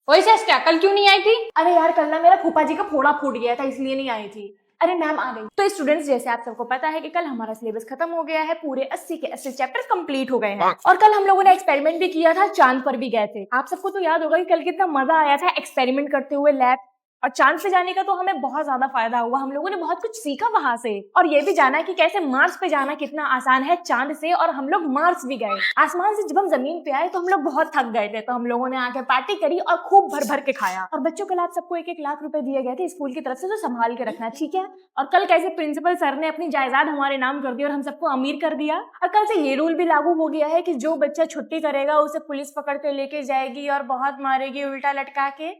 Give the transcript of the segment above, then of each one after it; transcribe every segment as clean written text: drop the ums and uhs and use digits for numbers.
वही चेष्टा, कल क्यों नहीं आई थी? अरे यार कल ना मेरा फूफा जी का फोड़ा फूट गया था इसलिए नहीं आई थी। अरे मैम आ गई। तो स्टूडेंट्स जैसे आप सबको पता है कि कल हमारा सिलेबस खत्म हो गया है, पूरे 80 के 80 चैप्टर्स कंप्लीट हो गए हैं। और कल हम लोगों ने एक्सपेरिमेंट भी किया था, चांद पर भी गए थे। आप सबको तो याद होगा कि कल कितना मजा आया था एक्सपेरिमेंट करते हुए लैब। और चांद से जाने का तो हमें बहुत ज्यादा फायदा हुआ, हम लोगों ने बहुत कुछ सीखा वहां से। और ये भी जाना कि कैसे मार्स पे जाना कितना आसान है चांद से, और हम लोग मार्स भी गए। आसमान से जब हम जमीन पे आए तो हम लोग बहुत थक गए थे, तो हम लोगों ने आके पार्टी करी और खूब भर भर के खाया। और बच्चों कल आप सबको 1-1 लाख रुपए दिए गए थे स्कूल की तरफ से, तो संभाल के रखना, ठीक है। और कल कैसे प्रिंसिपल सर ने अपनी जायदाद हमारे नाम कर दी और हम सबको अमीर कर दिया। और कल से ये रूल भी लागू हो गया है कि जो बच्चा छुट्टी करेगा उसे पुलिस पकड़ के लेके जाएगी और बहुत मारेगी उल्टा लटका के।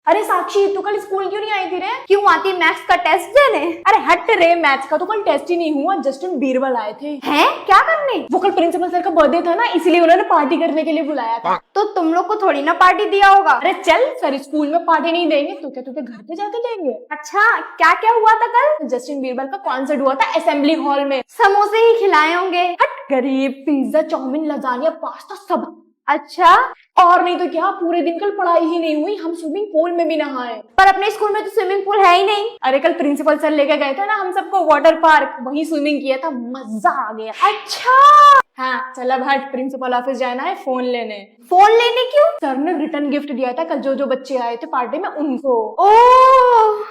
अरे साक्षी, तू कल स्कूल क्यों नहीं आई थी रे? क्यों आती मैथ्स का टेस्ट देने? अरे हट रे, मैथ्स का तो कल टेस्ट ही नहीं हुआ, जस्टिन बीरबल आए थे। हैं? क्या करने? वो कल प्रिंसिपल सर का बर्थडे था ना, इसलिए उन्होंने पार्टी करने के लिए बुलाया था। तो तुम लोग को थोड़ी ना पार्टी दिया होगा। अरे चल, सर स्कूल में पार्टी नहीं देंगे तो क्या तुझे घर पे जाके देंगे? अच्छा, क्या क्या हुआ था कल? जस्टिन बीरबल का कॉन्सर्ट हुआ था असेंबली हॉल में। समोसे ही खिलाए होंगे। हट गरीब, पिज्जा, चाउमीन, लजानिया, पास्ता सब। अच्छा, और नहीं तो क्या, पूरे दिन कल पढ़ाई ही नहीं हुई, हम स्विमिंग पूल में भी नहाए। पर अपने स्कूल में तो स्विमिंग पूल है ही नहीं। अरे कल प्रिंसिपल सर लेके गए थे ना हम सबको वाटर पार्क, वहीं स्विमिंग किया था, मजा आ गया। अच्छा, हाँ चल अब हट, प्रिंसिपल ऑफिस जाना है फोन लेने। फोन लेने क्यों? सर ने रिटर्न गिफ्ट दिया था कल जो जो बच्चे आए थे पार्टी में उनको। Oh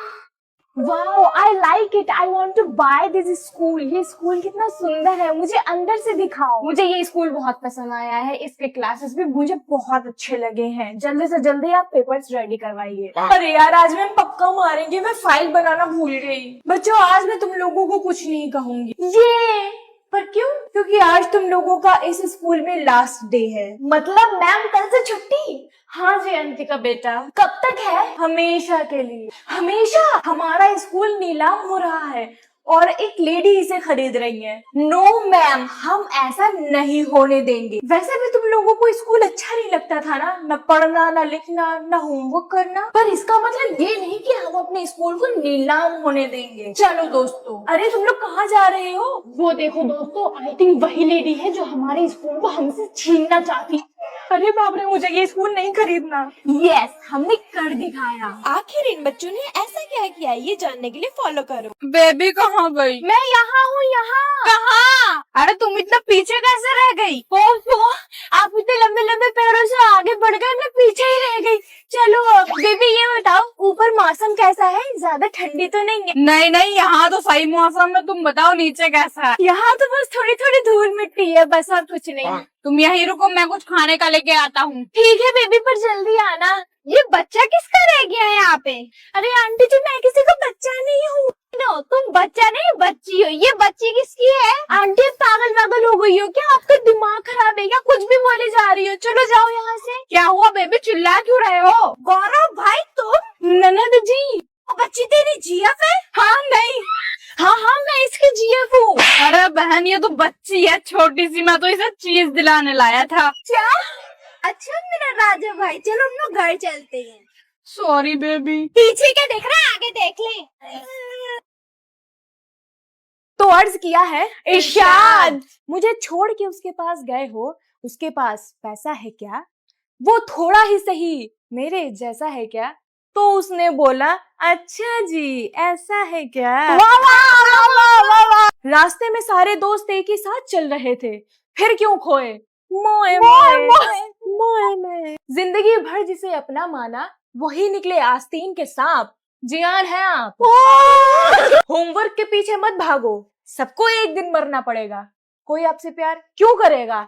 wow, I like it, I want to buy this school. ये स्कूल कितना सुंदर है, मुझे अंदर से दिखाओ। मुझे ये स्कूल बहुत पसंद आया है, इसके क्लासेस भी मुझे बहुत अच्छे लगे हैं। जल्दी से जल्दी आप पेपर्स रेडी करवाइए। अरे यार आज मैम पक्का मारेंगे, मैं फाइल बनाना भूल गई। बच्चों आज मैं तुम लोगों को कुछ नहीं कहूंगी। ये पर क्यों? क्योंकि आज तुम लोगों का इस स्कूल में लास्ट डे है। मतलब मैम कल से छुट्टी? हाँ जी अंतिका बेटा। कब तक है? हमेशा के लिए। हमेशा? हमारा स्कूल नीलाम हो रहा है और एक लेडी इसे खरीद रही है। नो मैम, हम ऐसा नहीं होने देंगे। वैसे भी तुम लोगों को स्कूल अच्छा नहीं लगता था ना, न पढ़ना, न लिखना, न होमवर्क करना। पर इसका मतलब ये नहीं कि हम अपने स्कूल को नीलाम होने देंगे। चलो दोस्तों। अरे तुम लोग कहाँ जा रहे हो? वो देखो दोस्तों, आई थिंक वही लेडी है जो हमारे स्कूल को हमसे छीनना चाहती। अरे बाप रे, मुझे ये स्कूल नहीं खरीदना। यस, हमने कर दिखाया। आखिर इन बच्चों ने ऐसा क्या किया ये जानने के लिए फॉलो करो। बेबी कहाँ गई? मैं यहाँ हूँ, यहाँ। कहाँ? अरे तुम इतना पीछे कैसे रह गई? आप इतने लंबे लंबे पैरों से आगे बढ़ गए, मैं पीछे ही रह गई। चलो बेबी ये बताओ, ऊपर मौसम कैसा है? ज्यादा ठंडी तो नहीं है? नहीं नहीं, यहाँ तो सही मौसम है। तुम बताओ नीचे कैसा है? यहाँ तो बस थोड़ी थोड़ी धूल मिट्टी है, बस और कुछ नहीं। तुम यहीं रुको, मैं कुछ खाने का लेके आता हूँ। ठीक है बेबी, पर जल्दी आना। ये बच्चा किसका रह गया है यहाँ पे? अरे आंटी जी, मैं किसी का बच्चा नहीं हूँ। नो, तुम बच्चा नहीं बच्ची हो। ये बच्ची किसकी है? आंटी पागल पागल हो गई हो क्या? आपका दिमाग खराब है क्या? कुछ भी बोले जा रही हो। चलो जाओ यहाँ से। क्या हुआ बेबी, चिल्ला क्यों रहे हो? गौरव भाई तुम? ननद जी। बच्ची तेरी जीएफ है? हाँ नहीं, हाँ हाँ मैं इसकी जीएफ हूँ। अरे बहन ये तो बच्ची है छोटी सी, मैं तो इसे चीज दिलाने लाया था। क्या? अच्छा मेरा राजा भाई, चलो हम लोग घर चलते हैं। Sorry baby. पीछे क्या देख रहा है, आगे देख ले। तो अर्ज किया है इरशाद। मुझे छोड़ के उसके पास गए हो, उसके पास पैसा है क्या? वो थोड़ा ही सही मेरे जैसा है क्या? तो उसने बोला अच्छा जी ऐसा है क्या? वाह वाह वाह वाह वाह वाह। रास्ते में सारे दोस्त एक ही साथ चल रहे थे, फिर क्यों खोए? मोए मोए, मोए मोए मोए। जिंदगी भर जिसे अपना माना, वही निकले आस्तीन के सांप। जियान है आप। होमवर्क के पीछे मत भागो, सबको एक दिन मरना पड़ेगा। कोई आपसे प्यार क्यों करेगा?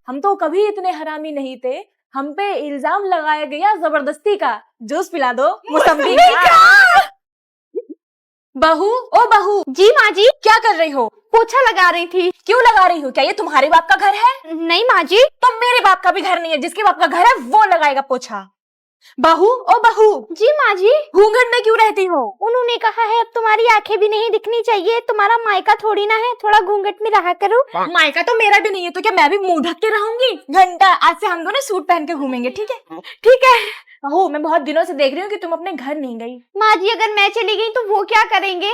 हम तो कभी इतने हरामी नहीं थे, हम पे इल्जाम लगाया गया जबरदस्ती का। जूस पिला दो मौसम्बी का। बहू, ओ बहू। जी माँ जी। क्या कर रही हो? पोछा लगा रही थी। क्यों लगा रही हो? क्या ये तुम्हारे बाप का घर है? नहीं माँ जी। तो मेरे बाप का भी घर नहीं है, जिसके बाप का घर है वो लगाएगा पोछा। बहू, ओ बहू। जी माँ जी। घूंघट में क्यों रहती हो? उन्होंने कहा है अब तुम्हारी आंखें भी नहीं दिखनी चाहिए, तुम्हारा मायका थोड़ी ना है, थोड़ा घूंघट में रहा करो। मायका तो मेरा भी नहीं है, तो क्या मैं भी मुंह ढक के रहूंगी? घंटा, आज से हम दोनों सूट पहन के घूमेंगे, ठीक है? ठीक है। बहू मैं बहुत दिनों से देख रही हूँ कि तुम अपने घर नहीं गई। माँ जी अगर मैं चली गई तो वो क्या करेंगे?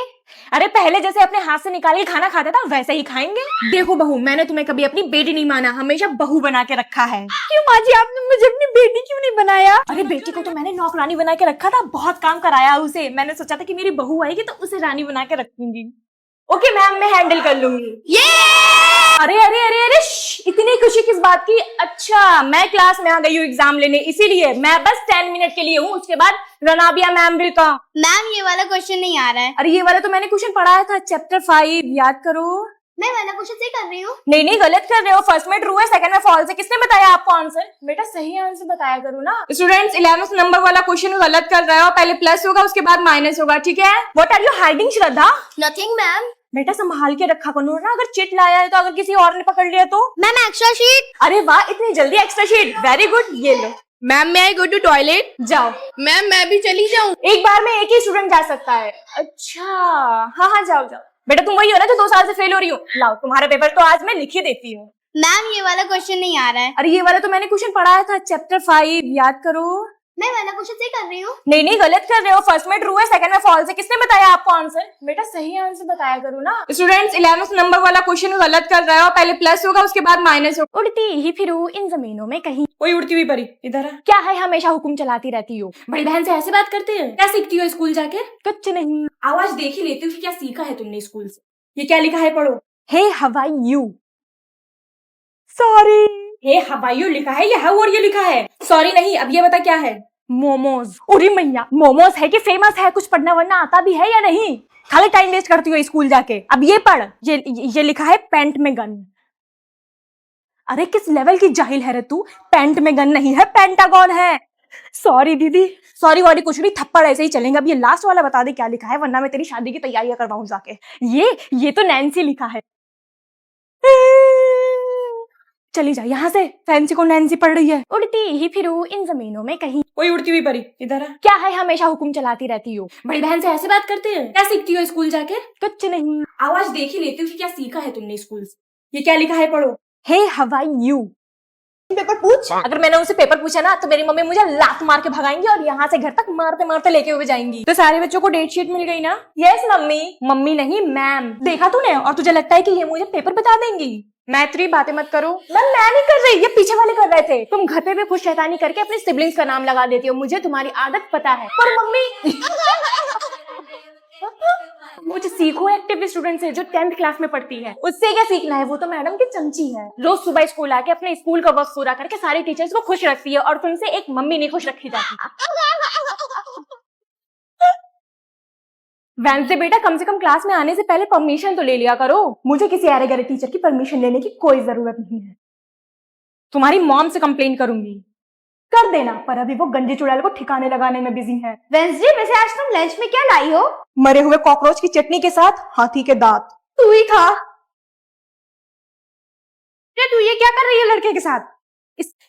अरे पहले जैसे अपने हाथ से निकाल के खाना खाता था वैसे ही खाएंगे। देखो बहू, मैंने तुम्हें कभी अपनी बेटी नहीं माना, हमेशा बहू बना के रखा है। क्यों माँ जी आपने मुझे अपनी बेटी क्यों नहीं बनाया? अरे बेटी को तो मैंने नौकरानी बना के रखा था, बहुत काम कराया उसे। मैंने सोचा था कि मेरी बहू आएगी तो उसे रानी बना के रखूंगी। ओके मैम, मैं हैंडल कर लूंगी। ये अरे अरे अरे अरे इतनी खुशी किस बात की? अच्छा मैं क्लास में आ गई हूँ एग्जाम लेने, इसीलिए मैं बस 10 मिनट के लिए हूँ, उसके बाद रनाबिया मैम विल कम। मैम ये वाला क्वेश्चन नहीं आ रहा है। अरे ये वाला तो मैंने क्वेश्चन पढ़ाया था, चैप्टर 5 याद करो। मैं वाला क्वेश्चन सही कर रही हूँ। नहीं गलत कर रहे हो। फर्स्ट में ट्रू है, सेकंड में फॉल्स है। किसने बताया आपको आंसर? बेटा सही आंसर बताया करो ना। स्टूडेंट्स 11th नंबर वाला क्वेश्चन गलत कर रहे हो। पहले प्लस होगा उसके बाद माइनस होगा, ठीक है? What are you hiding Shraddha? Nothing ma'am. बेटा संभाल के रखा करो ना, अगर चिट लाया है तो अगर किसी और ने पकड़ लिया तो। Ma'am extra sheet. अरे वाह, इतनी जल्दी एक्स्ट्रा शीट, वेरी गुड, ये लो। मैम मैं आई गो टू टॉयलेट। जाओ। मैम मैं भी चली जाऊं? एक बार में एक ही स्टूडेंट जा सकता है। अच्छा हाँ जाओ। बेटा तुम वही हो ना जो 2 साल से फेल हो रही हो। लाओ तुम्हारा पेपर तो आज मैं लिख ही देती हूँ। मैम ये वाला क्वेश्चन नहीं आ रहा है। अरे ये वाला तो मैंने क्वेश्चन पढ़ाया था, चैप्टर 5 याद करो। मैं वाला क्वेश्चन सही कर रही हूँ। नहीं गलत कर रहे हो। फर्स्ट में ट्रू है, सेकंड में फॉल्स है। किसने बताया आपको आंसर? बेटा सही आंसर बताया करो ना। स्टूडेंट्स 11th नंबर वाला क्वेश्चन गलत कर रहे हो। पहले प्लस होगा उसके बाद माइनस होगा। उड़ती ही फिरू इन जमीनों में कहीं। कोई उड़ती हुई परी इधर आ। क्या है, हमेशा हुक्म चलाती रहती हो। बड़ी बहन से ऐसे बात करते हैं? क्या सीखती हो स्कूल जाके? कुछ नहीं। आवाज देख ही लेती हो कि क्या सीखा है तुमने स्कूल से। ये क्या लिखा है, पढ़ो। Hey how are you. Sorry. Hey how are you लिखा है, ये हाउ और ये लिखा है। सॉरी नहीं। अब ये बता क्या है? मोमोज। अरे मैया, मोमोज है कि फेमस है? कुछ पढ़ना वरना आता भी है या नहीं? खाली टाइम वेस्ट करती हो स्कूल जाके। अब ये पढ़, ये लिखा है पैंट में गन। अरे किस लेवल की जाहिल है रे तू? पैंट में गन नहीं है, पेंटागन है। सॉरी दीदी। सॉरी वाली कुछ नहीं, थप्पड़ ऐसे ही चलेंगे। अब ये लास्ट वाला बता दे क्या लिखा है, वरना मैं तेरी शादी की तैयारियां करवाऊं जाके। ये तो नैन्सी लिखा है। चली जा यहाँ से, फैंसी को नैन्सी पढ़ रही है। उड़ती ही फिरू इन जमीनों में कहीं। कोई उड़ती हुई परी इधर आ। क्या है, हमेशा हुक्म चलाती रहती हो। बड़ी बहन से ऐसे बात करते हैं? क्या सीखती हो स्कूल जाके? कुछ नहीं। आवाज देख ही लेती हो कि क्या सीखा है तुमने स्कूल से। ये क्या लिखा है, पढ़ो। Hey how are you. Paper पूछ। अगर मैंने उनसे पेपर पूछा ना तो मेरी मम्मी मुझे लात मार के भगाएंगी और यहाँ से घर तक मारते मारते लेके हुए जाएंगी। तो सारे बच्चों को डेट शीट मिल गई ना? Yes mummy. मम्मी नहीं मैम। देखा तूने? और तुझे लगता है कि ये मुझे पेपर बता देंगी? मैत्री बातें मत करो। मैं नहीं कर रही, ये पीछे वाले कर रहे थे। तुम घर पे भी खुश शैतानी करके अपने सिबलिंग्स का नाम लगा देती हो। मुझे तुम्हारी आदत पता है। पर मम्मी मुझे सीखो एक्टिव स्टूडेंट से जो 10th क्लास में पढ़ती है। उससे क्या सीखना है, वो तो मैडम की चमची है। रोज सुबह स्कूल आके अपने स्कूल का वर्क पूरा करके सारे टीचर्स को खुश रखती है और तुमसे एक मम्मी नहीं खुश रखी जाती। वेंसडे बेटा कम से कम क्लास में आने से पहले परमिशन तो ले लिया करो। मुझे किसी अरे गरे टीचर की परमिशन लेने की कोई जरूरत नहीं है। तुम्हारी मॉम से कंप्लेन करूंगी। कर देना, पर अभी वो गंजे चुड़ैल को ठिकाने लगाने में बिजी है। वेंसडे वैसे आज तुम लंच में क्या लाई हो? मरे हुए कॉकरोच की चटनी के साथ हाथी के दांत। तू ही खा। तू ये क्या कर रही है लड़के के साथ?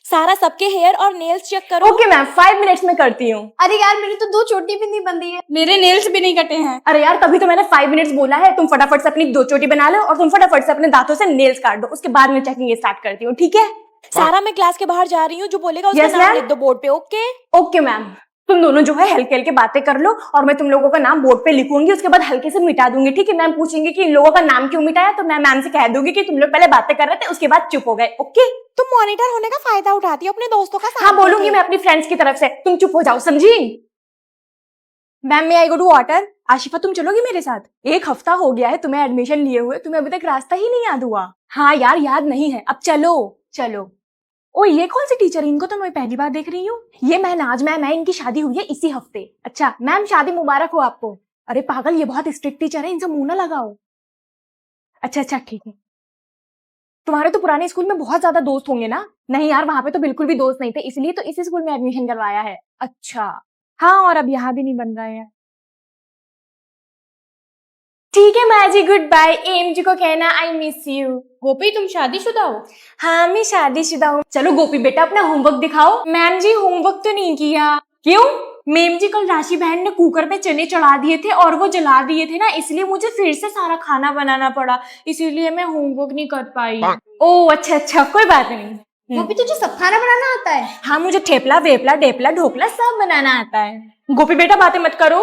सारा सबके हेयर और नेल्स चेक करो। ओके मैम, 5 मिनट्स में करती हूँ। अरे यार मेरी तो 2 चोटी भी नहीं बंधी है। मेरे नेल्स भी नहीं कटे हैं। अरे यार तभी तो मैंने 5 मिनट्स बोला है। तुम फटाफट से अपनी 2 चोटी बना लो और तुम फटाफट से अपने दांतों से नेल्स काट दो। उसके बाद मैं चेकिंग स्टार्ट करती हूँ, ठीक है? सारा मैं क्लास के बाहर जा रही हूँ, जो बोलेगा उसका Yes, नाम ma'am. लिख दो बोर्ड पे। Okay okay ma'am. तुम दोनों जो है हल्के हल्के बातें कर लो और मैं तुम लोगों का नाम बोर्ड पे लिखूंगी, उसके बाद हल्के से मिटा दूंगी, ठीक है? मैम पूछेंगे कि इन लोगों का नाम क्यों मिटाया तो मैं मैम से कह दूंगी कि तुम लोग पहले बातें कर रहे थे, उसके बाद चुप हो गए। ओके? तुम मॉनिटर होने का फायदा उठाती हो अपने दोस्तों का साथ हाँ बोलूंगी देके। मैं अपनी फ्रेंड्स की तरफ से। तुम चुप हो जाओ, समझी? मैम मैं आई गो टू वाटर। आशिफा तुम चलोगी मेरे साथ? 1 हफ्ता हो गया है तुम्हें एडमिशन लिए हुए, तुम्हें अभी तक रास्ता ही नहीं याद हुआ। हाँ यार याद नहीं है, अब चलो चलो। ओ ये कौन सी टीचर है? इनको तो मैं पहली बार देख रही हूँ। ये महनाज मैम है, इनकी शादी हुई है इसी हफ्ते। अच्छा मैम शादी मुबारक हो आपको। अरे पागल, ये बहुत स्ट्रिक्ट टीचर है, इनसे मुंह ना लगाओ। अच्छा ठीक है। तुम्हारे तो पुराने स्कूल में बहुत ज्यादा दोस्त होंगे ना? नहीं यार वहां पे तो बिल्कुल भी दोस्त नहीं थे, इसलिए तो इसी स्कूल में एडमिशन करवाया है। अच्छा हाँ, और अब यहाँ भी नहीं बन रहे हैं। ठीक है माजी, गुड बाय। एम जी को कहना आई मिस यू। गोपी तुम शादीशुदा हो? हाँ मैं शादीशुदा हूँ। चलो गोपी बेटा अपना होमवर्क दिखाओ। मैम जी होमवर्क तो नहीं किया। क्यों? मैम जी कल राशि बहन ने कुकर में चने चढ़ा दिए थे और वो जला दिए थे ना, इसलिए मुझे फिर से सारा खाना बनाना पड़ा, इसीलिए मैं होमवर्क नहीं कर पाई। ओह अच्छा कोई बात नहीं। गोपी तुझे सब खाना बनाना आता है? हाँ, मुझे ठेपला वेपला डेपला ढोकला सब बनाना आता है। गोपी बेटा बातें मत करो।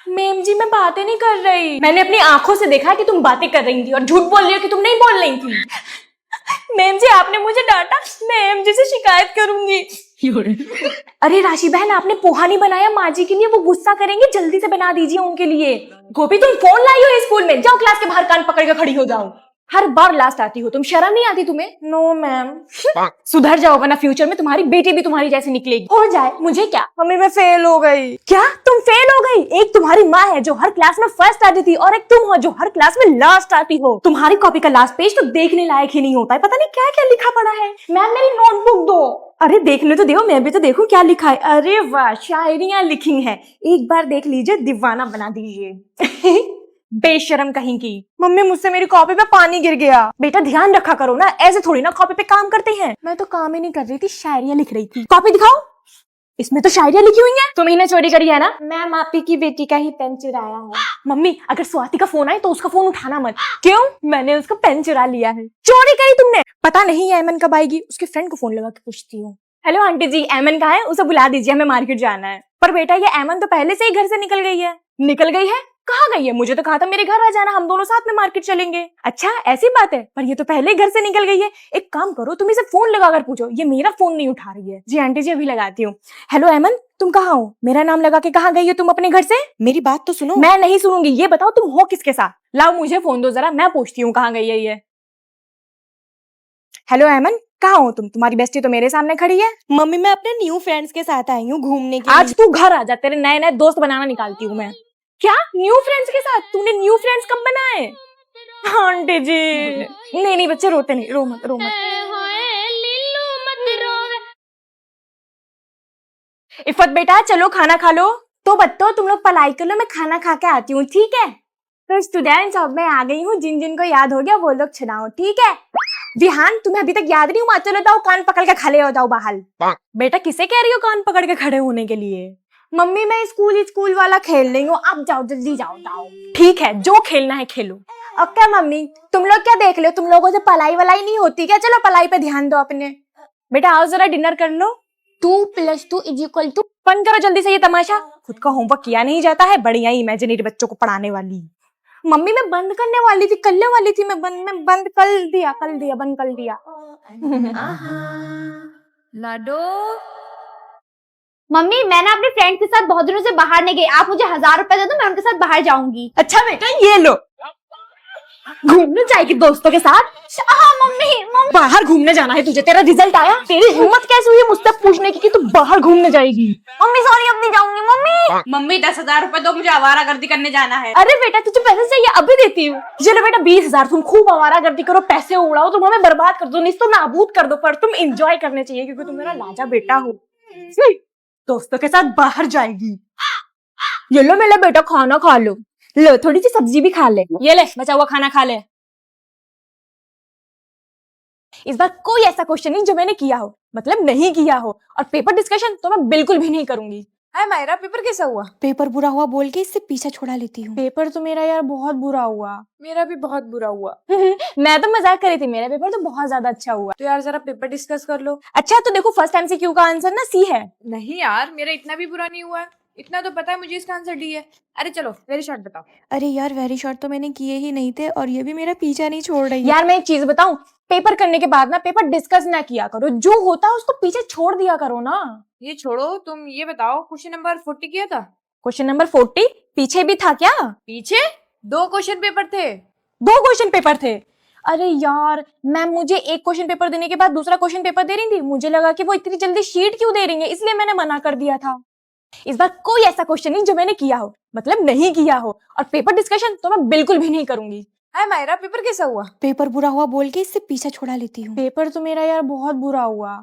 मैम जी मैं बातें नहीं कर रही, मैंने अपनी आंखों से देखा कि तुम बातें कर रही थी और झूठ बोल रही हो कि तुम नहीं बोल रही थी। मैम जी आपने मुझे डांटा, मैं मैम जी से शिकायत करूंगी। अरे राशि बहन आपने पोहा नहीं बनाया माँ जी के लिए, वो गुस्सा करेंगे, जल्दी से बना दीजिए उनके लिए। गोपी तुम फोन लाई हो स्कूल में, जाओ क्लास के बाहर कान पकड़ के खड़ी हो जाओ। हर बार लास्ट आती हो तुम, शर्म नहीं आती तुम्हें? No ma'am. सुधर जाओ वरना फ्यूचर में तुम्हारी बेटी भी तुम्हारी जैसी निकलेगी। हो जाए मुझे क्या, मम्मी मैं फेल हो गई। क्या तुम फेल हो गई? एक तुम्हारी माँ है जो हर क्लास में फर्स्ट आती थी और एक तुम हो जो हर क्लास में लास्ट आती हो। तुम्हारी कॉपी का लास्ट पेज तो देखने लायक ही नहीं होता है, पता नहीं क्या क्या लिखा पड़ा है। मैम मेरी नोटबुक दो। अरे देखने तो दो, मैं भी तो देखूं क्या लिखा है। अरे वाह शायरियां लिखी हैं, एक बार देख लीजिए दीवाना बना दीजिए। बेशरम कहीं की। मम्मी मुझसे मेरी कॉपी पे पानी गिर गया। बेटा ध्यान रखा करो ना, ऐसे थोड़ी ना कॉपी पे काम करते हैं। मैं तो काम ही नहीं कर रही थी, शायरियां लिख रही थी। कॉपी दिखाओ, इसमें तो शायरियां लिखी हुई हैं। तुम ही ने चोरी करी है ना? मैम आप ही की बेटी का ही पेन चुराया है। मम्मी अगर स्वाति का फोन आए तो उसका फोन उठाना मत। क्यों? मैंने उसका पेन चुरा लिया है। चोरी करी तुमने? पता नहीं ऐमन कब आएगी, उसके फ्रेंड को फोन लगा के पूछती हूँ। हेलो आंटी जी, ऐमन कहाँ है? उसे बुला दीजिए, हमें मार्केट जाना है। पर बेटा ये ऐमन तो पहले से ही घर से निकल गई है। निकल गई है? कहाँ गई है? मुझे तो कहा था मेरे घर आ जाना, हम दोनों साथ में मार्केट चलेंगे। अच्छा ऐसी बात है, पर ये तो पहले ही घर से निकल गई है। एक काम करो तुम इसे फोन लगाकर पूछो, ये मेरा फोन नहीं उठा रही है। जी आंटी जी अभी लगाती हूँ। हेलो ऐमन तुम कहाँ हो? मेरा नाम लगा के कहाँ गई हो तुम अपने घर से? मेरी बात तो सुनो। मैं नहीं सुनूंगी, ये बताओ तुम हो किसके साथ? लाओ मुझे फोन दो जरा, मैं पूछती हूँ कहाँ गई है ये। हेलो ऐमन कहाँ हो तुम? तुम्हारी बेस्टी तो मेरे सामने खड़ी है। मम्मी मैं अपने न्यू फ्रेंड्स के साथ आई हूँ घूमने के आज तू घर आ जा, तेरे नए नए दोस्त बनाना निकालती हूँ मैं। क्या न्यू फ्रेंड्स के साथ? तूने न्यू फ्रेंड्स कब बनाए? आंटी जी नहीं बच्चे रोते नहीं, रो मत रो मत। इफ़त बेटा चलो खाना खा लो। तो बच्चों तुम लोग पढ़ाई कर लो, मैं खाना खा के आती हूँ ठीक है? तो स्टूडेंट्स अब मैं आ गई हूँ, जिन जिन को याद हो गया वो लोग सुनाओ ठीक है? विहान तुम्हें अभी तक याद नहीं हुआ? चलो जाओ कान पकड़ के खड़े हो जाओ बाहर। बेटा किसे कह रही हो कान पकड़ के खड़े होने के लिए? मम्मी मैं स्कूल वाला खेल रही हूँ, आप जाओ जल्दी जाओ। ठीक है जो खेलना है खेलो। ओके मम्मी तुम लोग क्या देख लो, तुम लोगों से पढ़ाई वलाई नहीं होती क्या? चलो पढ़ाई पे ध्यान दो अपने। बेटा आओ जरा डिनर कर लो। 2 + 2 = 2। बंद करो जल्दी से ये तमाशा, खुद का होमवर्क किया नहीं जाता है, बढ़िया ही इमेजिनरी बच्चों को पढ़ाने वाली। मम्मी मैं बंद करने वाली थी, करने वाली थी मैं बंद कर दिया बंद कर दिया। लाडो मम्मी मैं ना अपने फ्रेंड के साथ बहुत दिनों से बाहर नहीं गई, आप मुझे 1000 रुपए दे दो, मैं उनके साथ बाहर जाऊंगी। अच्छा बेटा ये लो, घूमने जाएगी दोस्तों के साथ? हाँ मम्मी बाहर घूमने जाना है तुझे? तेरा रिजल्ट आया? तेरी हिम्मत कैसे हुई मुझसे पूछने की कि तू बाहर घूमने जाएगी? मम्मी सॉरी अब नहीं जाऊंगी मम्मी। मम्मी 10,000 रुपए दो, मुझे आवारागर्दी करने जाना है। अरे बेटा तुझे पैसे चाहिए? अभी देती हूँ। चलो बेटा 20,000, तुम खूब आवारागर्दी करो, पैसे उड़ाओ, तुम हमें बर्बाद कर दो, नहीं तो नाबूद कर दो, पर तुम एंजॉय करने चाहिए क्योंकि तुम मेरा लाजा बेटा हो। दोस्तों के साथ बाहर जाएगी। ये लो मेरा बेटा खाना खा लो, लो थोड़ी सी सब्जी भी खा ले, ये ले बचा हुआ खाना खा ले। इस बार कोई ऐसा क्वेश्चन नहीं जो मैंने किया हो, मतलब नहीं किया हो, और पेपर डिस्कशन तो मैं बिल्कुल भी नहीं करूंगी। हाय मायरा पेपर कैसा हुआ? पेपर बुरा हुआ बोल के इससे पीछा छुड़ा लेती हूँ। पेपर तो मेरा यार बहुत बुरा हुआ। मेरा भी बहुत बुरा हुआ। मैं तो मजाक कर रही थी, मेरा पेपर तो बहुत ज्यादा अच्छा हुआ। तो यार जरा पेपर डिस्कस कर लो। अच्छा तो देखो फर्स्ट MCQ का आंसर ना सी है। नहीं यार मेरा इतना भी बुरा नहीं हुआ है, इतना तो पता है मुझे इसका आंसर डी है। अरे चलो वेरी शॉर्ट बताओ। अरे यार वेरी शॉर्ट तो मैंने किए ही नहीं थे और ये भी मेरा पीछा नहीं छोड़ रही है। यार मैं एक चीज बताऊं, पेपर करने के बाद ना पेपर डिस्कस ना किया करो, जो होता है उसको पीछे छोड़ दिया करो ना। ये छोड़ो, तुम ये बताओ क्वेश्चन नंबर 40 किया था? क्वेश्चन नंबर 40 पीछे भी था क्या? पीछे 2 क्वेश्चन पेपर थे। 2 क्वेश्चन पेपर थे? अरे यार मैम मुझे एक क्वेश्चन पेपर देने के बाद दूसरा क्वेश्चन पेपर दे रही थी, मुझे लगा कि वो इतनी जल्दी शीट क्यों दे रही है, इसलिए मैंने मना कर दिया था। इस बार कोई ऐसा क्वेश्चन नहीं जो मैंने किया हो, मतलब नहीं किया हो, और पेपर डिस्कशन तो मैं बिल्कुल भी नहीं करूंगी। हाय मायरा पेपर कैसा हुआ? पेपर बुरा हुआ बोल के इससे पीछा छुड़ा लेती हूँ। पेपर तो मेरा यार बहुत बुरा हुआ।